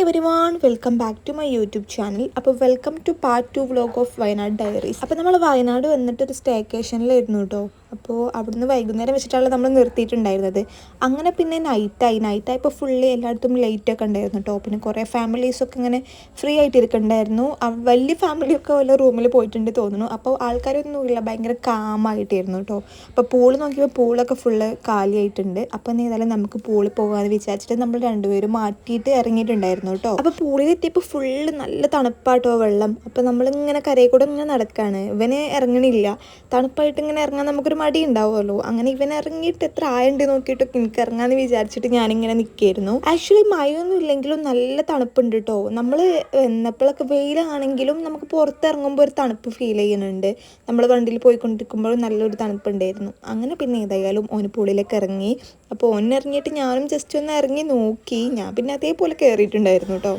everyone, welcome back to my YouTube channel. അപ്പോൾ welcome to part 2 vlog of Wayanad diaries. അപ്പോൾ നമ്മൾ വയനാട് വന്നിട്ട് ഒരു സ്റ്റേക്കേഷനിലായിരുന്നു കേട്ടോ. അപ്പോൾ അവിടുന്ന് വൈകുന്നേരം വെച്ചിട്ടാണ് നമ്മൾ നിർത്തിയിട്ടുണ്ടായിരുന്നത്. അങ്ങനെ പിന്നെ നൈറ്റായപ്പോൾ ഫുള്ളി എല്ലായിടത്തും ലൈറ്റൊക്കെ ഉണ്ടായിരുന്നു കേട്ടോ. പിന്നെ കുറേ ഫാമിലീസൊക്കെ ഇങ്ങനെ ഫ്രീ ആയിട്ട് ഇരിക്കണ്ടായിരുന്നു. വലിയ ഫാമിലിയൊക്കെ വല്ല റൂമിൽ പോയിട്ടുണ്ട് തോന്നുന്നു. അപ്പോൾ ആൾക്കാരൊന്നുമില്ല, ഭയങ്കര കാമായിട്ടായിരുന്നു കേട്ടോ. അപ്പോൾ പൂള് നോക്കിയപ്പോൾ പൂളൊക്കെ ഫുള്ള് കാലിയായിട്ടുണ്ട്. അപ്പോൾ ഏതായാലും നമുക്ക് പൂളിൽ പോകാമെന്ന് വിചാരിച്ചിട്ട് നമ്മൾ രണ്ടുപേരും മാറ്റിയിട്ട് ഇറങ്ങിയിട്ടുണ്ടായിരുന്നു കേട്ടോ. അപ്പോൾ പൂളിലെത്തിയപ്പോൾ ഫുള്ള് നല്ല തണുപ്പാട്ടോ വെള്ളം. അപ്പോൾ നമ്മളിങ്ങനെ കരയിൽ കൂടെ ഇങ്ങനെ നടക്കുകയാണ്. ഇവന് ഇറങ്ങണില്ല, തണുപ്പായിട്ട് ഇങ്ങനെ ഇറങ്ങാൻ നമുക്കൊരു മടി ഉണ്ടാവുമല്ലോ. അങ്ങനെ ഇവൻ ഇറങ്ങിയിട്ട് എത്ര ആയുണ്ട് നോക്കിയിട്ടൊക്കെ എനിക്ക് ഇറങ്ങാമെന്ന് വിചാരിച്ചിട്ട് ഞാനിങ്ങനെ നിൽക്കായിരുന്നു. ആക്ച്വലി മഴയൊന്നും ഇല്ലെങ്കിലും നല്ല തണുപ്പുണ്ട് കേട്ടോ. നമ്മൾ എന്നപ്പോഴൊക്കെ വെയിലാണെങ്കിലും നമുക്ക് പുറത്തിറങ്ങുമ്പോൾ ഒരു തണുപ്പ് ഫീൽ ചെയ്യുന്നുണ്ട്. നമ്മൾ വണ്ടിയിൽ പോയിക്കൊണ്ടിരിക്കുമ്പോഴും നല്ലൊരു തണുപ്പുണ്ടായിരുന്നു. അങ്ങനെ പിന്നെ ഏതായാലും ഓന് പൂളിലേക്ക് ഇറങ്ങി. അപ്പോൾ ഓനിറങ്ങിയിട്ട് ഞാനും ജസ്റ്റ് ഒന്ന് ഇറങ്ങി നോക്കി. ഞാൻ പിന്നെ അതേപോലെ കയറിയിട്ടുണ്ടായിരുന്നു കേട്ടോ.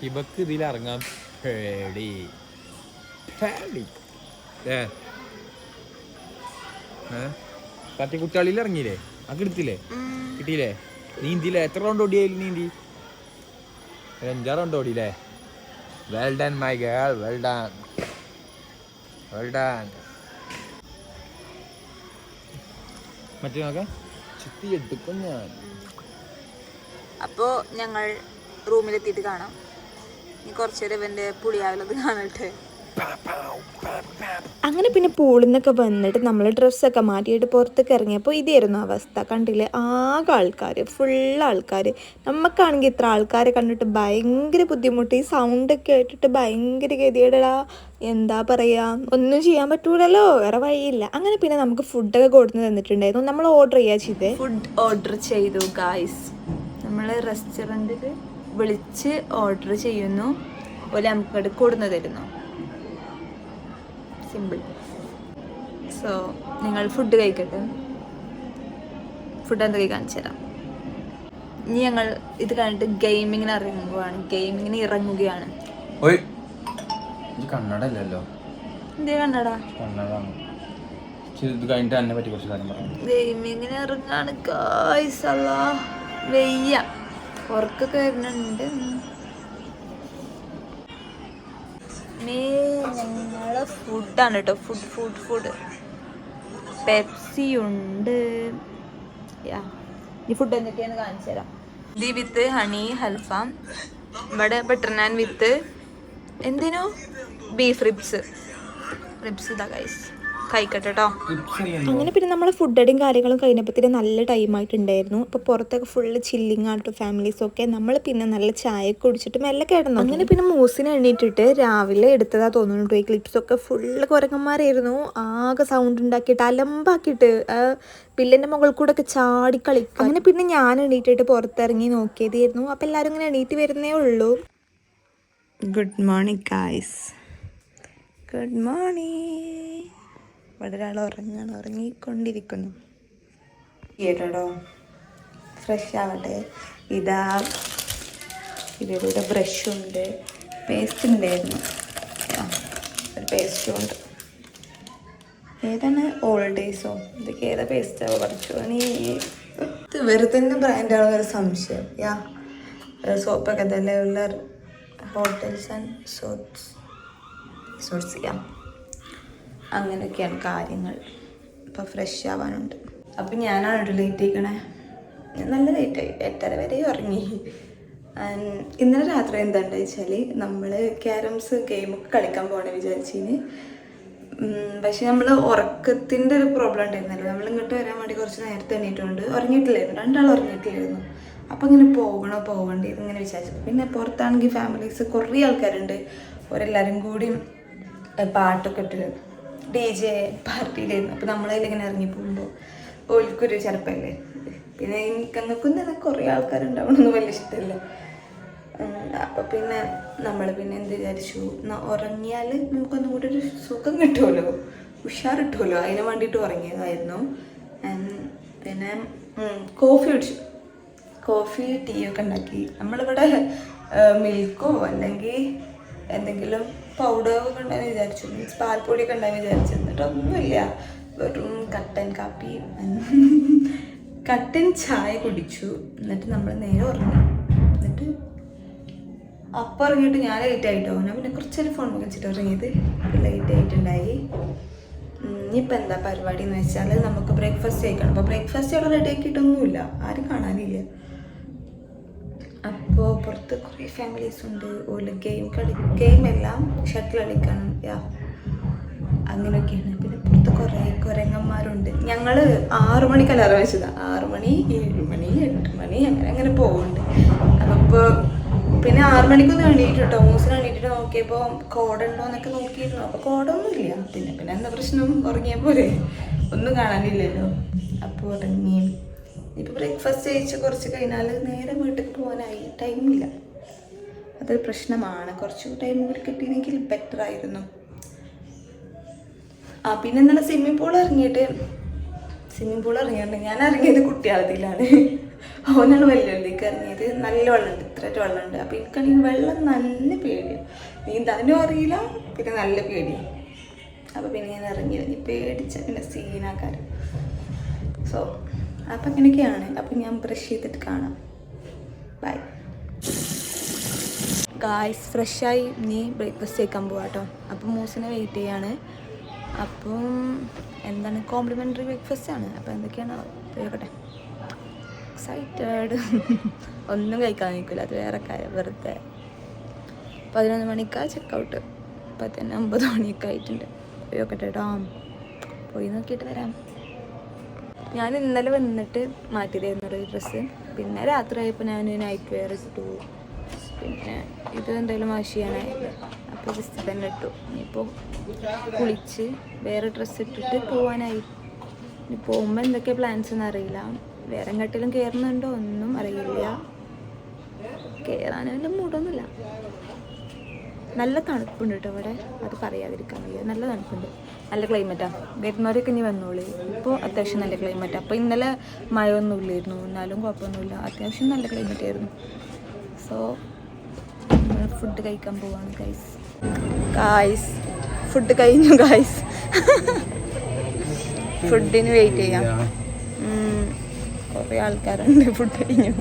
ഇവക്ക് ഇതിലിറങ്ങാൻ പേടി. തട്ടിക്കുട്ടികളിൽ ഇറങ്ങിയില്ലേ? അത് എടുത്തില്ലേ? കിട്ടിയില്ലേ? നീന്തിയില്ലേ? എത്ര റൗണ്ട് ഓടിയാലും നീന്തി? 5-6 റൗണ്ട് ഓടിയില്ലേ? Well done my girl, well done, well done. മറ്റേ നോക്കാം, ചുറ്റി എടുക്കും ഞാൻ. അപ്പോൾ ഞങ്ങൾ റൂമിലെത്തിയിട്ട് കാണാം. ഇനി കുറച്ചേരം ഇവൻ്റെ പുളിയാവുന്നത് കാണട്ടെ. അങ്ങനെ പിന്നെ പൂളിൽ നിന്നൊക്കെ വന്നിട്ട് നമ്മൾ ഡ്രസ്സൊക്കെ മാറ്റിയിട്ട് പുറത്തേക്ക് ഇറങ്ങിയപ്പോൾ ഇതായിരുന്നു അവസ്ഥ. കണ്ടില്ലേ, ആകെ ആൾക്കാർ, ഫുൾ ആൾക്കാർ. നമുക്കാണെങ്കിൽ ഇത്ര ആൾക്കാരെ കണ്ടിട്ട് ഭയങ്കര ബുദ്ധിമുട്ട്. ഈ സൗണ്ടൊക്കെ കേട്ടിട്ട് ഭയങ്കര ഗതികേടാ. എന്താ പറയുക, ഒന്നും ചെയ്യാൻ പറ്റൂലല്ലോ, വേറെ വഴിയില്ല. അങ്ങനെ പിന്നെ നമുക്ക് ഫുഡൊക്കെ കൊടുത്ത് തന്നിട്ടുണ്ടായിരുന്നു. നമ്മൾ ഓർഡർ ചെയ്തേ. ഫുഡ് ഓർഡർ ചെയ്തു ഗായ്സ്. നമ്മൾ റെസ്റ്റോറൻറ്റിൽ വിളിച്ച് ഓർഡർ ചെയ്യുന്നു, അതുപോലെ നമുക്കത് കൊടുന്ന് തരുന്നു. സിമ്പിൾ. സോ നിങ്ങൾ ഫുഡ് കഴിക്കട്ടെ. ഫുഡ് എന്തൊക്കെ കാണിച്ചു തരാം. ഇനി ഞങ്ങൾ ഇത് കഴിഞ്ഞിട്ട് ഗെയിമിങ്ങിന് ഇറങ്ങുകയാണ്. കന്നഡല്ലോ. എന്തേ കന്നഡ? ഗെയിമിങ്ങിന് ഇറങ്ങാണ് ഗായ്സ്. അല്ലാ വെയ്യ, ഉറക്കൊക്കെ വരുന്നുണ്ട്. ഞങ്ങളെ ഫുഡാണ് കേട്ടോ. ഫുഡ് പെപ്സി ഉണ്ട്. ഈ ഫുഡ് എന്തൊക്കെയാന്ന് കാണിച്ചു തരാം. ഇത് വിത്ത് ഹണി ഹൽഫാം, ഇവിടെ ബട്ടർ നാൻ വിത്ത് എന്തിനോ ബീഫ് റിബ്സ് ഇതാ ഗൈസ്, കഴിക്കട്ടെ കേട്ടോ. അങ്ങനെ പിന്നെ നമ്മളെ ഫുഡ് അടിയും കാര്യങ്ങളും കഴിഞ്ഞപ്പോഴത്തേന് നല്ല ടൈമായിട്ടുണ്ടായിരുന്നു. അപ്പോൾ പുറത്തൊക്കെ ഫുള്ള് ചില്ലിങ് ആട്ടോ ഫാമിലീസൊക്കെ. നമ്മൾ പിന്നെ നല്ല ചായ കുടിച്ചിട്ട് മെല്ലെ കിടന്നു. അങ്ങനെ പിന്നെ മൂസിനെ എണ്ണീറ്റിട്ട് രാവിലെ എടുത്തതാ തോന്നുന്നുണ്ടോ. ഈ ക്ലിപ്സൊക്കെ ഫുള്ള് കുരങ്ങന്മാരായിരുന്നു. ആകെ സൗണ്ട് ഉണ്ടാക്കിയിട്ട് അലമ്പാക്കിയിട്ട് പില്ലിൻ്റെ മുകളിൽ കൂടെ ഒക്കെ ചാടി കളിക്കും. അങ്ങനെ പിന്നെ ഞാൻ എണീറ്റിട്ട് പുറത്തിറങ്ങി നോക്കിയതായിരുന്നു. അപ്പോൾ എല്ലാവരും ഇങ്ങനെ എണീറ്റ് വരുന്നേ ഉള്ളൂ. Good morning guys, good morning. ഇവിടെ ഒരാൾ ഉറങ്ങിക്കൊണ്ടിരിക്കുന്നു കേട്ടോ. ഫ്രഷ് ആവട്ടെ. ഇതാ ഇതിലൂടെ ബ്രഷുണ്ട്, പേസ്റ്റ് ഉണ്ടായിരുന്നു, ഒരു പേസ്റ്റും ഉണ്ട്. ഏതാണ് ഓൾഡേയ്സോ? ഇതൊക്കെ ഏതാ പേസ്റ്റാവോ? കുറച്ചു ഇത് വെറുതെ ബ്രാൻഡാണെന്നൊരു സംശയം. സോപ്പൊക്കെ തന്നെ ഉള്ള ഹോട്ടൽസ് ആൻഡ് സോട്ട്സ് അങ്ങനെയൊക്കെയാണ് കാര്യങ്ങൾ. ഇപ്പോൾ ഫ്രഷ് ആവാനുണ്ട്. അപ്പം ഞാനാണ് ഒരു ലേറ്റ് ആയിക്കണേ. നല്ല ലേറ്റായി, 8:30 വരെ ഉറങ്ങി. ഇന്നലെ രാത്രി എന്താണെന്ന് വെച്ചാൽ നമ്മൾ ക്യാരംസ് ഗെയിമൊക്കെ കളിക്കാൻ പോകണമെന്ന് വിചാരിച്ചിന്. പക്ഷെ നമ്മൾ ഉറക്കത്തിൻ്റെ ഒരു പ്രോബ്ലം ഉണ്ടായിരുന്നല്ലോ. നമ്മൾ ഇങ്ങോട്ട് വരാൻ വേണ്ടി കുറച്ച് നേരത്തെ എണീറ്റുകൊണ്ട് ഉറങ്ങിയിട്ടില്ലായിരുന്നു, 2 ആൾ ഉറങ്ങിയിട്ടില്ലായിരുന്നു. അപ്പോൾ ഇങ്ങനെ പോകണ്ടേ ഇങ്ങനെ വിചാരിച്ചു. പിന്നെ പുറത്താണെങ്കിൽ ഫാമിലീസ് കുറേ ആൾക്കാരുണ്ട്. അവരെല്ലാവരും കൂടി പാട്ടൊക്കെ ഇട്ട് DJ പാർട്ടിയിലായിരുന്നു. അപ്പോൾ നമ്മളതിലിങ്ങനെ ഇറങ്ങി പോകുമ്പോൾ ഓൽക്കൊരു ചെറുപ്പമല്ലേ. പിന്നെ എനിക്കൊന്നും തന്നെ കുറേ ആൾക്കാരുണ്ടാവണമെന്ന് വലിയ ഇഷ്ടമല്ല. അപ്പോൾ പിന്നെ നമ്മൾ പിന്നെ എന്ത് വിചാരിച്ചു, ഉറങ്ങിയാൽ നമുക്കൊന്നും കൂടി ഒരു സുഖം കിട്ടുമല്ലോ, ഉഷാർ കിട്ടുമല്ലോ, അതിന് വേണ്ടിയിട്ട് ഉറങ്ങിയതായിരുന്നു. പിന്നെ കോഫി കുടിച്ചു. കോഫി ടീ ഒക്കെ ഉണ്ടാക്കി. നമ്മളിവിടെ മിൽക്കോ അല്ലെങ്കിൽ എന്തെങ്കിലും പൗഡറൊക്കെ ഉണ്ടാകുന്ന വിചാരിച്ചു, മീൻസ് പാൽപ്പൊടിയൊക്കെ ഉണ്ടാകുന്ന വിചാരിച്ചു. എന്നിട്ടൊന്നുമില്ല, വെറും കട്ടൻ ചായ കുടിച്ചു. എന്നിട്ട് നമ്മൾ നേരെ ഉറങ്ങി. എന്നിട്ട് അപ്പം ഇറങ്ങിയിട്ട് ഞാൻ ലേറ്റ് ആയിട്ടോ. ഞാൻ പിന്നെ കുറച്ചേരം ഫോൺ വെച്ചിട്ട് ഇറങ്ങിയത്, ലേറ്റ് ആയിട്ടുണ്ടായി. ഇനിയിപ്പോൾ എന്താ പരിപാടി എന്ന് വെച്ചാൽ നമുക്ക് ബ്രേക്ക്ഫാസ്റ്റ് കഴിക്കണം. അപ്പോൾ ബ്രേക്ക്ഫാസ്റ്റ് അവിടെ റെഡി ആക്കിയിട്ടൊന്നുമില്ല, ആരും കാണാനില്ല. അപ്പോൾ പുറത്ത് കുറേ ഫാമിലീസ് ഉണ്ട്. ഒരു ഗെയിമെല്ലാം ഷട്ടിൽ കളിക്കണം, അങ്ങനെയൊക്കെയാണ്. പിന്നെ പുറത്ത് കുറേ കുരങ്ങന്മാരുണ്ട്. ഞങ്ങൾ 6 മണിക്ക് അലാറം വെച്ചതാണ്. 6 മണി, 7 മണി, 8 മണി അങ്ങനെ പോകുന്നുണ്ട്. അപ്പോൾ പിന്നെ 6 മണിക്കൊന്ന് എണീറ്റ് കേട്ടോ. മൂസിന് എണീറ്റിട്ട് നോക്കിയപ്പോൾ കോടുണ്ടോ എന്നൊക്കെ നോക്കിയിരുന്നു. അപ്പോൾ കോടൊന്നുമില്ല. പിന്നെ എന്താ പ്രശ്നം, ഉറങ്ങിയ പോലെ ഒന്നും കാണാനില്ലല്ലോ. അപ്പോൾ ഉറങ്ങി. ഇപ്പോൾ ബ്രേക്ക്ഫാസ്റ്റ് കഴിച്ച് കുറച്ച് കഴിഞ്ഞാൽ നേരെ വീട്ടിൽ പോകാനായി, ടൈമില്ല. അതൊരു പ്രശ്നമാണ്. കുറച്ച് ടൈം കൂടി കിട്ടിയെങ്കിൽ ബെറ്റർ ആയിരുന്നു. പിന്നെ ഇന്നലെ സ്വിമ്മിംഗ് പൂൾ ഇറങ്ങിയിട്ട് ഞാൻ ഇറങ്ങിയത് കുട്ടിയാളത്തിലാണ്. അവനാണ് വെല്ലുവിളിക്ക് ഇറങ്ങിയത്. നല്ല വെള്ളമുണ്ട്, ഇത്രയായിട്ട് വെള്ളമുണ്ട്. അപ്പോൾ എനിക്കാണെങ്കിൽ വെള്ളം നല്ല പേടിയാണ്. നീന്താനും അറിയില്ല, പിന്നെ നല്ല പേടിയാണ്. അപ്പോൾ പിന്നെ ഞാൻ ഇറങ്ങിയത്. ഇനി പേടിച്ച പിന്നെ സീനാക്കാറ്. സോ അപ്പം അങ്ങനെയൊക്കെയാണ്. അപ്പം ഞാൻ ബ്രഷ് ചെയ്തിട്ട് കാണാം. Bye guys. ഫ്രഷായി നീ ബ്രേക്ക്ഫാസ്റ്റ് കഴിക്കാൻ പോവാം കേട്ടോ. അപ്പം മൂസിനെ വെയിറ്റ് ചെയ്യാണ്. അപ്പം എന്താണ്, കോംപ്ലിമെൻ്ററി ബ്രേക്ക്ഫാസ്റ്റ് ആണ്. അപ്പോൾ എന്തൊക്കെയാണ് കേൾക്കട്ടെ. എക്സൈറ്റഡ്. ഒന്നും കഴിക്കാൻ നിൽക്കില്ല, അത് വേറെ കാര്യം. വെറുതെ 11 മണിക്കാണ് ചെക്കൗട്ട്. ഇപ്പം തന്നെ 9 മണിയൊക്കെ ആയിട്ടുണ്ട്. പോയി നോക്കട്ടെ കേട്ടോ. പോയി നോക്കിയിട്ട് വരാം. ഞാൻ ഇന്നലെ വന്നിട്ട് മാറ്റിയതായിരുന്നു ഈ ഡ്രസ്സ്. പിന്നെ രാത്രി ആയപ്പോൾ ഞാൻ നൈറ്റ് വെയർ ഇട്ടു. പിന്നെ ഇത് എന്തായാലും വാഷ് ചെയ്യാനായില്ല, അപ്പോൾ ജസ്റ്റ് തന്നെ ഇട്ടു. ഇനിയിപ്പോൾ കുളിച്ച് വേറെ ഡ്രസ്സ് ഇട്ടിട്ട് പോകാനായി. ഇനി പോകുമ്പോൾ എന്തൊക്കെ പ്ലാൻസ് എന്ന് അറിയില്ല. വേറെ എങ്ങോട്ടെങ്കിലും കയറുന്നുണ്ടോ ഒന്നും അറിയില്ല. കയറാനും മൂടൊന്നുമില്ല. നല്ല തണുപ്പുണ്ട് കേട്ടോ അവിടെ, അത് പറയാതിരിക്കാൻ വയ്യ. നല്ല തണുപ്പുണ്ട്, നല്ല ക്ലൈമറ്റാണ്. വരുന്നവരൊക്കെ ഇനി വന്നോളൂ. ഇപ്പോൾ അത്യാവശ്യം നല്ല ക്ലൈമറ്റാണ്. അപ്പോൾ ഇന്നലെ മഴയൊന്നുമില്ലായിരുന്നു, എന്നാലും കുഴപ്പമൊന്നുമില്ല. അത്യാവശ്യം നല്ല ക്ലൈമറ്റ് ആയിരുന്നു. സോ നമ്മൾ ഫുഡ് കഴിക്കാൻ പോവാണ് ഗായ്സ്. ഫുഡ് കഴിഞ്ഞു ഗായ്സ്. ഫുഡിന് വെയിറ്റ് ചെയ്യാം. കുറേ ആൾക്കാരുണ്ട്. ഫുഡ് കഴിഞ്ഞു.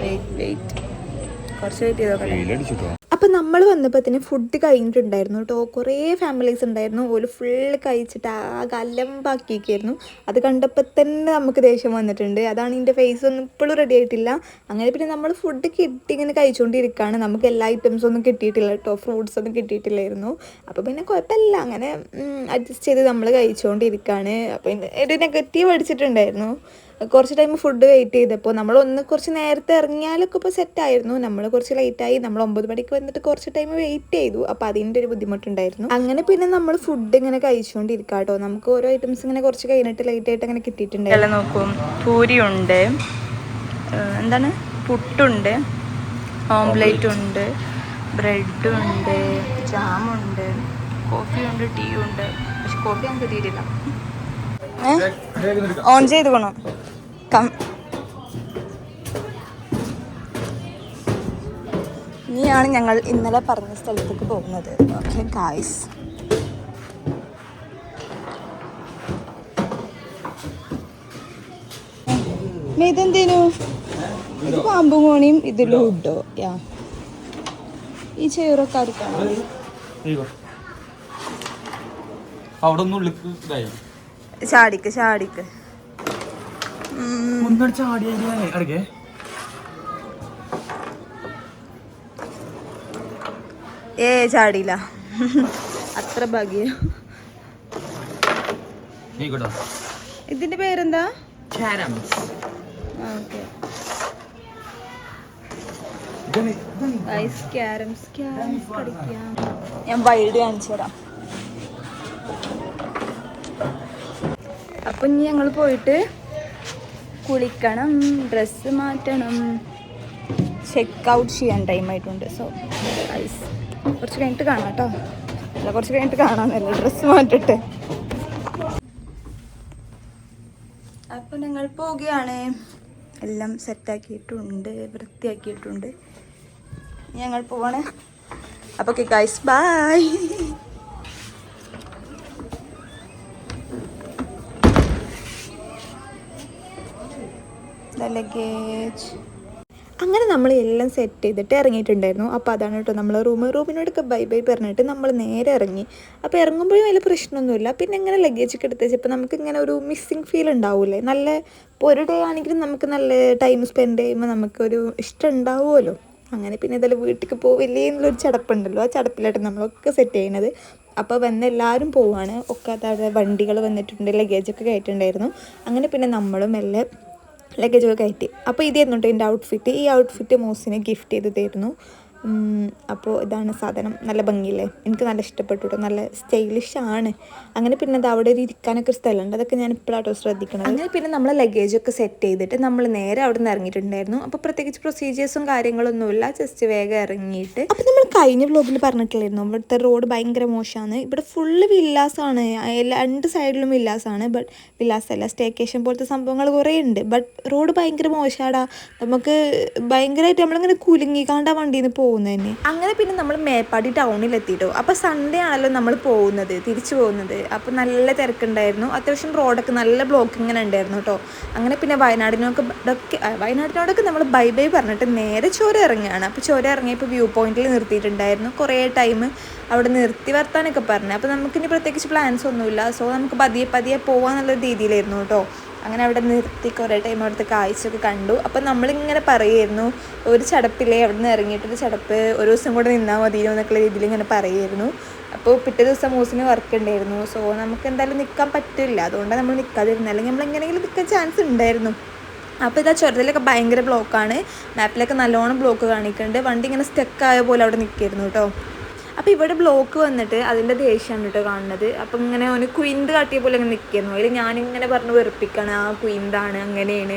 വെയിറ്റ് കുറച്ച് വെയിറ്റ് ചെയ്തോ. അപ്പം നമ്മൾ വന്നപ്പോഴത്തേന് ഫുഡ് കഴിഞ്ഞിട്ടുണ്ടായിരുന്നു കേട്ടോ. കുറേ ഫാമിലീസ് ഉണ്ടായിരുന്നു. ഒരു ഫുള്ള് കഴിച്ചിട്ട് ആകെ അലമ്പാക്കിയൊക്കെയായിരുന്നു. അത് കണ്ടപ്പോൾ തന്നെ നമുക്ക് ദേഷ്യം വന്നിട്ടുണ്ട്. അതാണ് ഇതിൻ്റെ ഫേസ് ഒന്നും ഇപ്പോഴും റെഡി ആയിട്ടില്ല. അങ്ങനെ പിന്നെ നമ്മൾ ഫുഡ് കിട്ടി ഇങ്ങനെ കഴിച്ചുകൊണ്ടിരിക്കുകയാണ്. നമുക്ക് എല്ലാ ഐറ്റംസും ഒന്നും കിട്ടിയിട്ടില്ല കേട്ടോ. ഫ്രൂട്ട്സ് ഒന്നും കിട്ടിയിട്ടില്ലായിരുന്നു. അപ്പോൾ പിന്നെ കുഴപ്പമില്ല, അങ്ങനെ അഡ്ജസ്റ്റ് ചെയ്ത് നമ്മൾ കഴിച്ചുകൊണ്ടിരിക്കുകയാണ്. അപ്പോൾ ഒരു നെഗറ്റീവ് അടിച്ചിട്ടുണ്ടായിരുന്നു. കുറച്ച് ടൈം ഫുഡ് വെയിറ്റ് ചെയ്തപ്പോൾ നമ്മളൊന്ന് കുറച്ച് നേരത്തെ ഇറങ്ങിയാലൊക്കെ ഇപ്പോൾ സെറ്റായിരുന്നു. നമ്മൾ കുറച്ച് ലേറ്റായി. നമ്മൾ 9 മണിക്ക് വന്നിട്ട് കുറച്ച് ടൈം വെയിറ്റ് ചെയ്തു. അപ്പോൾ അതിൻ്റെ ഒരു ബുദ്ധിമുട്ടുണ്ടായിരുന്നു. അങ്ങനെ പിന്നെ നമ്മൾ ഫുഡ് ഇങ്ങനെ കഴിച്ചുകൊണ്ടിരിക്കുക കേട്ടോ. നമുക്ക് ഓരോ ഐറ്റംസ് ഇങ്ങനെ കുറച്ച് കഴിഞ്ഞിട്ട് ലേറ്റ് ആയിട്ട് അങ്ങനെ കിട്ടിയിട്ടുണ്ട്. എല്ലാം നോക്കും. പൂരിയുണ്ട്, എന്താണ്, പുട്ടുണ്ട്, ഓംലേറ്റ് ഉണ്ട്, ബ്രെഡുണ്ട്, ജാമുണ്ട്, കോഫിയുണ്ട്, ടീ ഉണ്ട്. പക്ഷെ കോഫി ഞാൻ കിട്ടിയിട്ടില്ല. ഓൺ ചെയ്ത് പോണോ? ഇനിയാണ് ഞങ്ങൾ ഇന്നലെ പറഞ്ഞ സ്ഥലത്തേക്ക് പോകുന്നത്. Okay guys. ഇതെന്തേനു? ഇത് പാമ്പും കോണിയും ഇത് ലൂഡോ. ഈ ചെയറൊക്കെ ആർക്കാണോ? ചാടിക്ക് ചാടിയില്ല. അത്ര ഭാഗ്യം. ഇതിന്റെ പേരെന്താ? ഓക്കെ. ഞാൻ വൈഡ് കാണിച്ചു തരാം. അപ്പം ഇനി ഞങ്ങൾ പോയിട്ട് കുളിക്കണം, ഡ്രസ്സ് മാറ്റണം, ചെക്ക് ഔട്ട് ചെയ്യാൻ ടൈമായിട്ടുണ്ട്. സോ ഐസ് കുറച്ച് കഴിഞ്ഞിട്ട് കാണാം കേട്ടോ. അല്ല, കുറച്ച് കഴിഞ്ഞിട്ട് കാണാമെന്നല്ല, ഡ്രസ്സ് മാറ്റട്ടെ. അപ്പോൾ ഞങ്ങൾ പോവുകയാണ്. എല്ലാം സെറ്റാക്കിയിട്ടുണ്ട്, വൃത്തിയാക്കിയിട്ടുണ്ട്. ഞങ്ങൾ പോവാണ്. അപ്പോൾ okay guys, bye. The luggage. അങ്ങനെ നമ്മൾ എല്ലാം സെറ്റ് ചെയ്തിട്ട് ഇറങ്ങിയിട്ടുണ്ടായിരുന്നു. അപ്പോൾ അതാണ് കേട്ടോ നമ്മളെ റൂമിനോടൊക്കെ ബൈ ബൈ പറഞ്ഞിട്ട് നമ്മൾ നേരെ ഇറങ്ങി. അപ്പോൾ ഇറങ്ങുമ്പോഴും വലിയ പ്രശ്നമൊന്നുമില്ല. പിന്നെ ഇങ്ങനെ ലഗേജൊക്കെ എടുത്ത് വെച്ചപ്പോൾ നമുക്ക് ഇങ്ങനെ ഒരു മിസ്സിങ് ഫീൽ ഉണ്ടാവില്ലേ. നല്ല ഇപ്പോൾ ഒരു ഡേ ആണെങ്കിലും നമുക്ക് നല്ല ടൈം സ്പെൻഡ് ചെയ്യുമ്പോൾ നമുക്കൊരു ഇഷ്ടം ഉണ്ടാവുമല്ലോ. അങ്ങനെ പിന്നെ ഇതെല്ലാം വീട്ടിലേക്ക് പോവില്ലേ എന്നുള്ളൊരു ചടപ്പുണ്ടല്ലോ, ആ ചടപ്പിലായിട്ട് നമ്മളൊക്കെ സെറ്റ് ചെയ്യുന്നത്. അപ്പോൾ വന്ന് എല്ലാവരും പോവാണ്. ഒക്കെ അതായത് വണ്ടികൾ വന്നിട്ടുണ്ട്, ലഗേജൊക്കെ കയറ്റുണ്ടായിരുന്നു. അങ്ങനെ പിന്നെ നമ്മളും എല്ലാം ലഗേജൊക്കെ കയറ്റി. അപ്പോൾ ഇതായിരുന്നു കേട്ടോ എൻ്റെ ഔട്ട്ഫിറ്റ്. ഈ ഔട്ട്ഫിറ്റ് മോസിനെ ഗിഫ്റ്റ് ചെയ്തതായിരുന്നു. അപ്പോൾ ഇതാണ് സാധനം. നല്ല ഭംഗിയില്ലേ, എനിക്ക് നല്ല ഇഷ്ടപ്പെട്ടു കേട്ടോ, നല്ല സ്റ്റൈലിഷാണ്. അങ്ങനെ പിന്നെ അത് അവിടെ ഒരു ഇരിക്കാനൊക്കെ ഒരു സ്ഥലമുണ്ട്, അതൊക്കെ ഞാൻ ഇപ്പോഴാട്ടോ ശ്രദ്ധിക്കണം. അങ്ങനെ പിന്നെ നമ്മൾ ലഗേജൊക്കെ സെറ്റ് ചെയ്തിട്ട് നമ്മൾ നേരെ അവിടെ നിന്ന് ഇറങ്ങിയിട്ടുണ്ടായിരുന്നു. അപ്പോൾ പ്രത്യേകിച്ച് പ്രൊസീജിയേഴ്സും കാര്യങ്ങളൊന്നുമില്ല, ജസ്റ്റ് വേഗം ഇറങ്ങിയിട്ട്. അപ്പോൾ നമ്മൾ കഴിഞ്ഞ വ്ലോഗിൽ പറഞ്ഞിട്ടില്ലായിരുന്നു ഇവിടുത്തെ റോഡ് ഭയങ്കര മോശമാണ്. ഇവിടെ ഫുള്ള് വില്ലാസാണ്, 2 സൈഡിലും വില്ലാസാണ്. ബട്ട് വില്ലാസ് അല്ല, സ്റ്റേക്കേഷൻ പോലത്തെ സംഭവങ്ങൾ കുറേ ഉണ്ട്. ബട്ട് റോഡ് ഭയങ്കര മോശമാടാ. നമുക്ക് ഭയങ്കരമായിട്ട് നമ്മളിങ്ങനെ കുലുങ്ങിക്കാണ്ട വണ്ടിയിൽ നിന്ന് പോകുന്നത് തന്നെ. അങ്ങനെ പിന്നെ നമ്മൾ മേപ്പാടി ടൗണിലെത്തിയിട്ടോ. അപ്പോൾ സൺഡേ ആണല്ലോ നമ്മൾ തിരിച്ചു പോകുന്നത്. അപ്പോൾ നല്ല തിരക്കുണ്ടായിരുന്നു. അത്യാവശ്യം റോഡൊക്കെ നല്ല ബ്ലോക്കിങ്ങനെ ഉണ്ടായിരുന്നു കേട്ടോ. അങ്ങനെ പിന്നെ വയനാടിനോടൊക്കെ നമ്മൾ ബൈ ബൈ പറഞ്ഞിട്ട് നേരെ ചുരം ഇറങ്ങുകയാണ്. അപ്പോൾ ചുരം ഇറങ്ങിയപ്പോൾ വ്യൂ പോയിന്റിൽ നിർത്തിയിട്ടുണ്ടായിരുന്നു. കുറേ ടൈം അവിടെ നിർത്തി വർത്താനൊക്കെ പറഞ്ഞു. അപ്പോൾ നമുക്കിനി പ്രത്യേകിച്ച് പ്ലാൻസ് ഒന്നുമില്ല. സോ നമുക്ക് പതിയെ പോകാമെന്നുള്ളൊരു രീതിയിലായിരുന്നു കേട്ടോ. അങ്ങനെ അവിടെ നിർത്തി കുറേ ടൈം അവിടുത്തെ കാഴ്ചയൊക്കെ കണ്ടു. അപ്പം നമ്മളിങ്ങനെ പറയുമായിരുന്നു, ഒരു ചടപ്പില്ലേ അവിടെ നിന്ന് ഇറങ്ങിയിട്ടൊരു ചടപ്പ്, ഒരു ദിവസം കൂടെ നിന്നാൽ മതിയോ എന്നൊക്കെയുള്ള രീതിയിൽ ഇങ്ങനെ പറയുമായിരുന്നു. അപ്പോൾ പിറ്റേ ദിവസം മൂസിന് വർക്ക് ഉണ്ടായിരുന്നു. സോ നമുക്ക് എന്തായാലും നിൽക്കാൻ പറ്റില്ല, അതുകൊണ്ടാണ് നമ്മൾ നിൽക്കാതിരുന്നത്. അല്ലെങ്കിൽ നമ്മൾ എങ്ങനെയെങ്കിലും നിൽക്കാൻ ചാൻസ് ഉണ്ടായിരുന്നു. അപ്പോൾ ഇതാ ചുരത്തിലൊക്കെ ഭയങ്കര ബ്ലോക്കാണ്. മാപ്പിലൊക്കെ നല്ലോണം ബ്ലോക്ക് കാണിക്കുന്നുണ്ട്. വണ്ടി ഇങ്ങനെ സ്റ്റക്കായ പോലെ അവിടെ നിൽക്കായിരുന്നു കേട്ടോ. അപ്പോൾ ഇവിടെ ബ്ലോക്ക് വന്നിട്ട് അതിൻ്റെ ദേഷ്യമാണ് കേട്ടോ കാണുന്നത്. അപ്പം ഇങ്ങനെ ഒരു കുയിന്ത് കാട്ടിയ പോലെ ഇങ്ങനെ നിൽക്കുന്നു. അതിൽ ഞാനിങ്ങനെ പറഞ്ഞ് വെറുപ്പിക്കണം, ആ കുയിന്താണ്, അങ്ങനെയാണ്,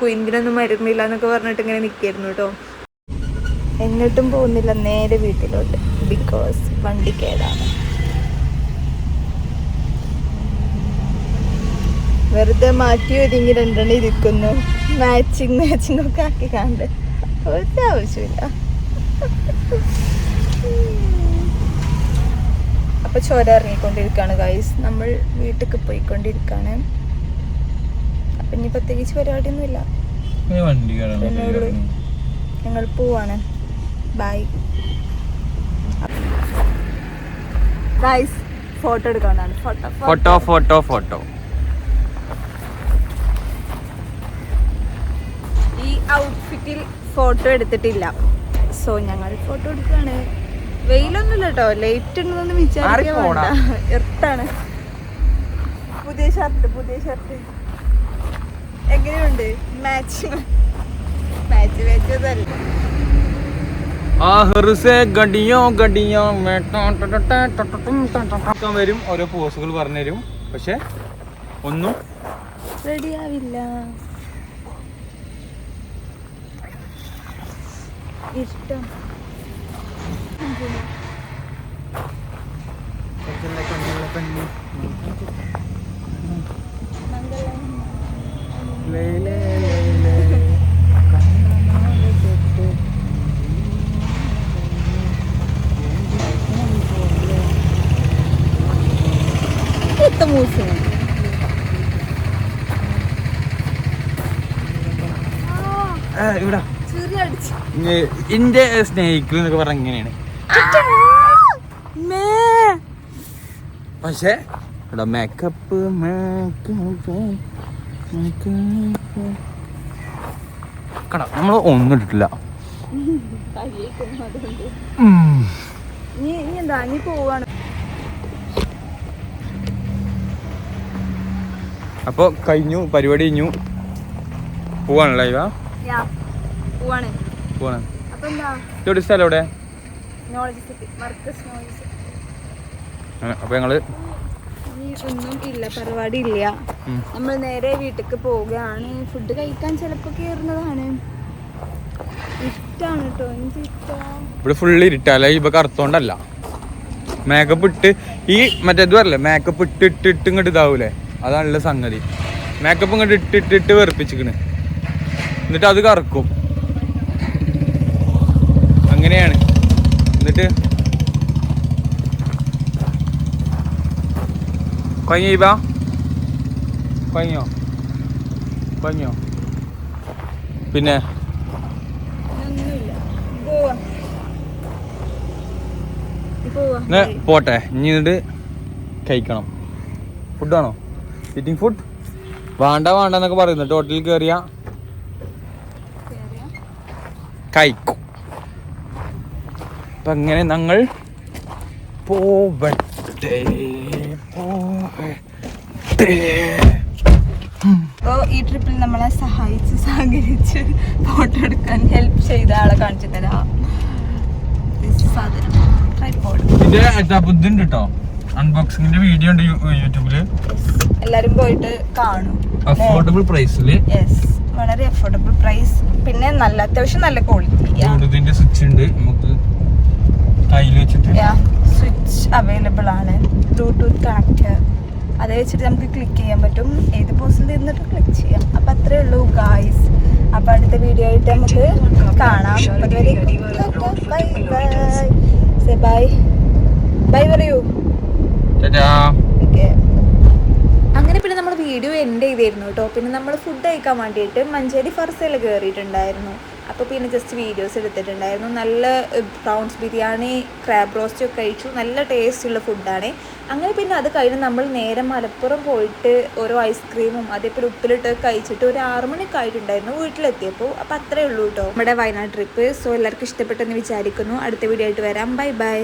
കുയിന്തിനൊന്നും മരുന്നില്ല എന്നൊക്കെ പറഞ്ഞിട്ട് ഇങ്ങനെ നിൽക്കായിരുന്നു കേട്ടോ. എങ്ങോട്ടും പോകുന്നില്ല, നേരെ വീട്ടിലോട്ട്. ബിക്കോസ് വണ്ടി കേടാണ്. വെറുതെ മാറ്റി ഒരുങ്ങി 2 ഇരിക്കുന്നു. മാച്ചിങ് ഒക്കെ ആക്കി കണ്ട് ഒരു ആവശ്യമില്ല. അപ്പോൾ ചുരം ഇറങ്ങിക്കൊണ്ടിരിക്കുകയാണ് ഗൈസ്. നമ്മൾ വീട്ടിലേക്ക് പോയിക്കൊണ്ടിരിക്കുകയാണ്. അപ്പം ഇനി പ്രത്യേകിച്ച് പരിപാടിയൊന്നുമില്ല, ഞങ്ങൾ പോവാണ്. Bye guys. ഫോട്ടോ എടുക്കാനാണ്. ഫോട്ടോ ഈ ഔട്ട്ഫിറ്റിൽ ഫോട്ടോ എടുത്തിട്ടില്ല. സോ ഞങ്ങൾ ഫോട്ടോ എടുക്കുകയാണ്. വെയിലൊന്നുമില്ല കേട്ടോ, ലൈറ്റ് ഉണ്ടെന്നൊന്നും വിചാരിക്കാൻ വേണ്ട, എർത്താണ്. പുതിയ ഷർട്ട് എങ്ങനെയുണ്ട്? മാച്ച് വെച്ചതല്ല. വരും, ഓരോ പോസുകൾ പറഞ്ഞുതരും, പക്ഷെ ഒന്നും റെഡിയാവില്ല. ഇഷ്ടം ഇവിടെ ഇന്റെ സ്നേഹിക്കൽ എന്നൊക്കെ പറഞ്ഞ ഇങ്ങനെയാണ്. പക്ഷേ ഇവിടെ മേക്കപ്പ് കട നമ്മൾ ഒന്നും ഇട്ടിട്ടില്ല. അപ്പൊ കഴിഞ്ഞു, പരിപാടി കഴിഞ്ഞു, പോവാണല്ലോ. ഇവ പോവാണ്. എവിടെ സ്ഥലം? എവിടെ? അപ്പൊ ഞങ്ങള് ഒന്നും ഇല്ല, പരിപാടി ഇല്ല. നമ്മൾ നേരെ വീട്ടിലേക്ക് പോവുകയാണ്. ഫുഡ് കഴിക്കാൻ ചിലപ്പോ കേറുന്നതാണ്. ഇഷ്ടാണ് കേട്ടോ, എനിക്ക് ഇഷ്ടമാണ്. ഇവിടെ ഫുള്ള് ഇരുട്ടല്ല, ഇപ്പൊ കറുത്തോണ്ടല്ല. മേക്കപ്പ് ഇട്ട് ഈ മറ്റേത് പറയല്ലേ, മേക്കപ്പ് ഇട്ടിട്ട് ഇങ്ങോട്ട് ഇതാവൂലേ, അതാണുള്ള സംഗതി. മേക്കപ്പ് ഇങ്ങോട്ട് ഇട്ടിട്ട് വെറുപ്പിച്ചിക്കണ്, എന്നിട്ട് അത് കറക്കും, അങ്ങനെയാണ്. എന്നിട്ട് കഴിഞ്ഞോ പിന്നെ പോട്ടെ ഇനി എന്നിട്ട് കഴിക്കണം. ഫുഡ് ആണോ? ഈറ്റിംഗ് ഫുഡ് വേണ്ട എന്നൊക്കെ പറയുന്നു. ടോട്ടലിൽ കയറിയ കഴിക്കും. അപ്പൊ അങ്ങനെ ഞങ്ങൾ പോവട്ടെ. അപ്പോൾ ഈ ട്രിപ്പിൽ നമ്മളെ സഹകരിച്ച് ഫോട്ടോ എടുക്കാൻ ഹെൽപ്പ് ചെയ്ത ആളെ കാണിച്ചു തരാം. ഇതുണ്ട് കേട്ടോ, അൺബോക്സിംഗിന്റെ വീഡിയോ ഉണ്ട് യൂട്യൂബില്. എല്ലാരും പോയിട്ട് കാണും. അഫോർഡബിൾ പ്രൈസില്. വളരെ അഫോർഡബിൾ പ്രൈസ്, പിന്നെ നല്ല അത്യാവശ്യം നല്ല ക്വാളിറ്റി. ഇതിന്റെ സ്വിച്ച് ഉണ്ട്, നമുക്ക് കയ്യിൽ വെച്ചിട്ട് സ്വിച്ച് അവൈലബിൾ ആണ്. ബ്ലൂടൂത്ത് കണക്ട്, അത് വെച്ചിട്ട് നമുക്ക് ക്ലിക്ക് ചെയ്യാൻ പറ്റും. ഏത് പോസിൽ ഇരുന്നിട്ട് ക്ലിക്ക് ചെയ്യാം. അപ്പം അത്രേ ഉള്ളൂ ഗായ്സ്. അപ്പം അടുത്ത വീഡിയോ ആയിട്ട് നമുക്ക് കാണാം. അതുവരെ bye bye. Say bye bye പറയൂ. ഓക്കെ, അങ്ങനെ പിന്നെ നമ്മൾ വീഡിയോ എൻഡ് ചെയ്തിരുന്നു കേട്ടോ. പിന്നെ നമ്മൾ ഫുഡ് കഴിക്കാൻ വേണ്ടിയിട്ട് മഞ്ചേരി ഫർസയിൽ കയറിയിട്ടുണ്ടായിരുന്നു. അപ്പോൾ പിന്നെ ജസ്റ്റ് വീഡിയോസ് എടുത്തിട്ടുണ്ടായിരുന്നു. നല്ല പ്രൗൺസ് ബിരിയാണി, ക്രാബ് റോസ്റ്റ് ഒക്കെ കഴിച്ചു. നല്ല ടേസ്റ്റുള്ള ഫുഡാണ്. അങ്ങനെ പിന്നെ അത് കഴിഞ്ഞ് നമ്മൾ നേരെ മലപ്പുറം പോയിട്ട് ഓരോ ഐസ്ക്രീമും അതേപോലെ ഉപ്പിലിട്ട് കഴിച്ചിട്ട് ഒരു 6 മണിയൊക്കെ ആയിട്ടുണ്ടായിരുന്നു വീട്ടിലെത്തിയപ്പോൾ. അപ്പോൾ അത്രേ ഉള്ളൂ കേട്ടോ നമ്മുടെ വയനാട് ട്രിപ്പ്. സോ എല്ലാവർക്കും ഇഷ്ടപ്പെട്ടെന്ന് വിചാരിക്കുന്നു. അടുത്ത വീഡിയോ ആയിട്ട് വരാം. Bye bye.